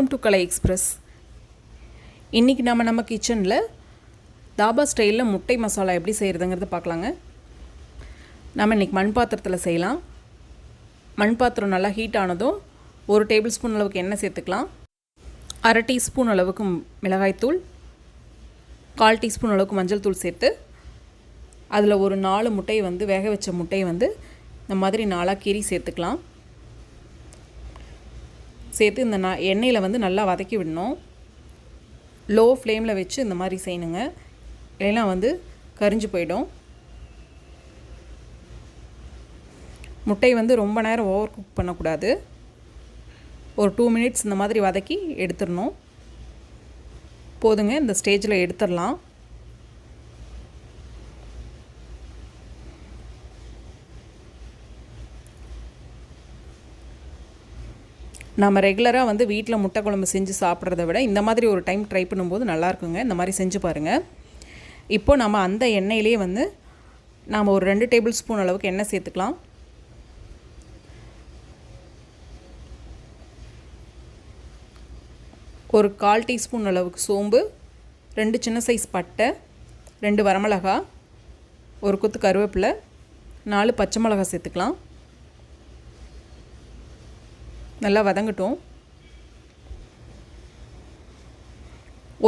Welcome to Kalai express. இன்றைக்கி நம்ம கிச்சனில் தாபா ஸ்டைலில் முட்டை மசாலா எப்படி செய்கிறதுங்கிறத பார்க்கலாங்க. நம்ம இன்றைக்கி மண் பாத்திரத்தில் செய்யலாம். மண் பாத்திரம் நல்லா ஹீட் ஆனதும் 1 டேபிள் ஸ்பூன் அளவுக்கு எண்ணெய் சேர்த்துக்கலாம். 1/2 டீஸ்பூன் அளவுக்கு மிளகாய்த்தூள், 1/4 டீஸ்பூன் அளவுக்கு மஞ்சள் தூள் சேர்த்து அதில் ஒரு 4 முட்டையை வேக வச்ச முட்டையை இந்த மாதிரி 4ஆக கீறி சேர்த்துக்கலாம். சேர்த்து இந்த எண்ணெயில் நல்லா வதக்கி விடணும். லோ ஃப்ளேமில் வச்சு இந்த மாதிரி செய்யணுங்க, இல்லைன்னா கரிஞ்சு போயிடும். முட்டை ரொம்ப நேரம் ஓவர் குக் பண்ணக்கூடாது. ஒரு 2 மினிட்ஸ் இந்த மாதிரி வதக்கி எடுத்துடணும். போதுங்க, இந்த ஸ்டேஜில் எடுத்துடலாம். நம்ம ரெகுலராக வீட்டில் முட்டை குழம்பு செஞ்சு சாப்பிட்றத விட இந்த மாதிரி ஒரு டைம் ட்ரை பண்ணும்போது நல்லாயிருக்குங்க. இந்த மாதிரி செஞ்சு பாருங்கள். இப்போ நம்ம அந்த எண்ணெயிலே நாம் ஒரு 2 டேபிள் ஸ்பூன் அளவுக்கு எண்ணெய் சேர்த்துக்கலாம். ஒரு 1/4 டீஸ்பூன் அளவுக்கு சோம்பு, 2 சின்ன சைஸ் பட்டை, 2 வரமிளகா, ஒரு கொத்து கருவேப்பிலை, 4 பச்சை மிளகாய் சேர்த்துக்கலாம். நல்லா வதங்கட்டும்.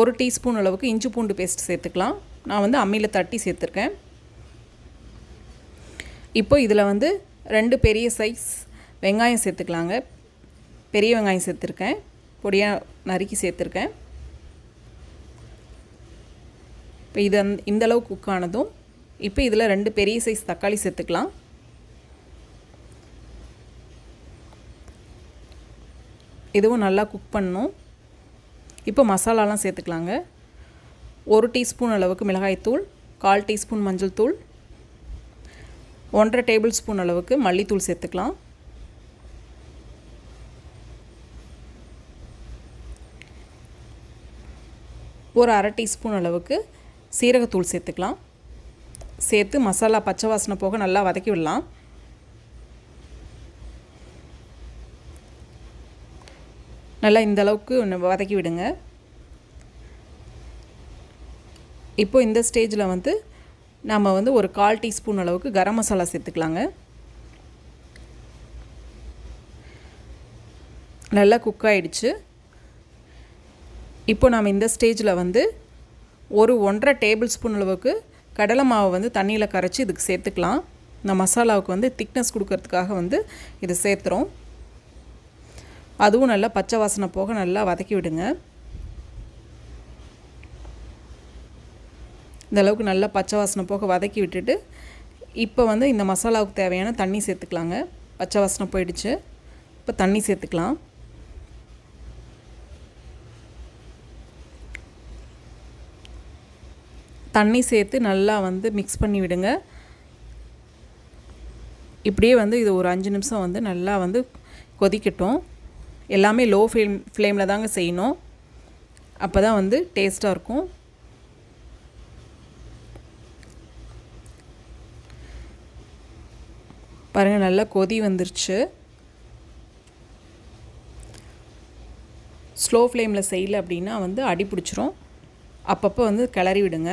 1 டீஸ்பூன் அளவுக்கு இஞ்சி பூண்டு பேஸ்ட் சேர்த்துக்கலாம். நான் அம்மியில் தட்டி சேர்த்துருக்கேன். இப்போ இதில் 2 பெரிய சைஸ் வெங்காயம் சேர்த்துக்கலாங்க. பெரிய வெங்காயம் சேர்த்துருக்கேன், பொடியாக நறுக்கி சேர்த்துருக்கேன். இப்போ இது இந்தளவு குக் ஆனதும் இப்போ இதில் 2 பெரிய சைஸ் தக்காளி சேர்த்துக்கலாம். இதுவும் நல்லா குக் பண்ணணும். இப்போ மசாலாலாம் சேர்த்துக்கலாங்க. 1 டீஸ்பூன் அளவுக்கு மிளகாய்த்தூள், 1/4 டீஸ்பூன் மஞ்சள் தூள், 1/2 டேபிள் ஸ்பூன் அளவுக்கு மல்லித்தூள் சேர்த்துக்கலாம். ஒரு 1/2 டீஸ்பூன் அளவுக்கு சீரகத்தூள் சேர்த்துக்கலாம். சேர்த்து மசாலா பச்சை வாசனை போக நல்லா வதக்கி விடலாம். நல்லா இந்த அளவுக்கு வதக்கி விடுங்க. இப்போ இந்த ஸ்டேஜில் நாம் ஒரு 1/4 டீஸ்பூன் அளவுக்கு கரம் மசாலா சேர்த்துக்கலாங்க. நல்லா குக் ஆகிடுச்சு. இப்போ நாம் இந்த ஸ்டேஜில் ஒரு 1/2 டேபிள் ஸ்பூன் அளவுக்கு கடலை மாவை தண்ணியில் கரைச்சி இதுக்கு சேர்த்துக்கலாம். இந்த மசாலாவுக்கு திக்னஸ் கொடுக்கறதுக்காக இதை சேர்த்துறோம். அதுவும் நல்லா பச்சை வாசனை போக நல்லா வதக்கி விடுங்க. இந்த அளவுக்கு நல்லா பச்சை வாசனை போக வதக்கி விட்டுட்டு இப்போ இந்த மசாலாவுக்கு தேவையான தண்ணி சேர்த்துக்கலாங்க. பச்சை வாசனை போயிடுச்சு. இப்போ தண்ணி சேர்த்துக்கலாம். தண்ணி சேர்த்து நல்லா மிக்ஸ் பண்ணி விடுங்க. இப்படியே இது ஒரு 5 நிமிஷம் நல்லா கொதிக்கட்டும். எல்லாமே லோ ஃப்ளேமில் தாங்க செய்யணும். அப்போ தான் டேஸ்ட்டாக இருக்கும். பாருங்கள், நல்லா கொதி வந்துருச்சு. ஸ்லோ ஃப்ளேமில் செய்யலை அப்படின்னா அடி பிடிச்சிரும். அப்பப்போ கிளறி விடுங்க.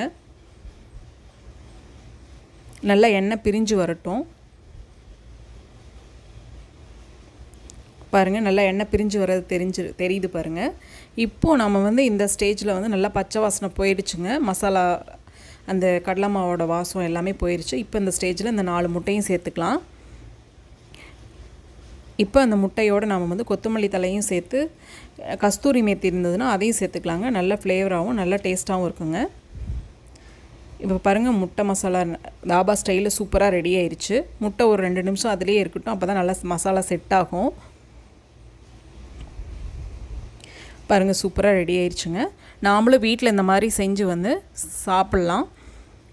நல்லா எண்ணெய் பிரிஞ்சு வரட்டும். பாருங்கள், நல்லா எண்ணெய் பிரிஞ்சு வர்றது தெரியுது பாருங்கள். இப்போது நம்ம இந்த ஸ்டேஜில் நல்லா பச்சை வாசனை போயிடுச்சுங்க. மசாலா அந்த கடலை மாவோட வாசம் எல்லாமே போயிடுச்சு. இப்போ இந்த ஸ்டேஜில் இந்த 4 முட்டையும் சேர்த்துக்கலாம். இப்போ அந்த முட்டையோடு நாம் கொத்தமல்லி தலையும் சேர்த்து கஸ்தூரி மேத்தி இருந்ததுன்னா அதையும் சேர்த்துக்கலாங்க. நல்ல ஃப்ளேவராகவும் நல்ல டேஸ்ட்டாகவும் இருக்குங்க. இப்போ பாருங்கள், முட்டை மசாலா தாபா ஸ்டைலில் சூப்பராக ரெடி ஆயிடுச்சு. முட்டை ஒரு 2 நிமிஷம் அதிலே இருக்கட்டும். அப்போ தான் நல்லா மசாலா செட் ஆகும். பாருங்கள், சூப்பராக ரெடி ஆயிடுச்சுங்க. நாமளும் வீட்டில் இந்த மாதிரி செஞ்சு சாப்பிட்லாம்.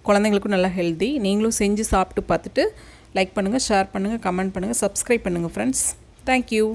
குழந்தைங்களுக்கும் நல்லா ஹெல்தி. நீங்களும் செஞ்சு சாப்பிட்டு பார்த்துட்டு லைக் பண்ணுங்கள், ஷேர் பண்ணுங்கள், கமெண்ட் பண்ணுங்கள், சப்ஸ்கிரைப் பண்ணுங்கள் ஃப்ரெண்ட்ஸ். தேங்க்யூ.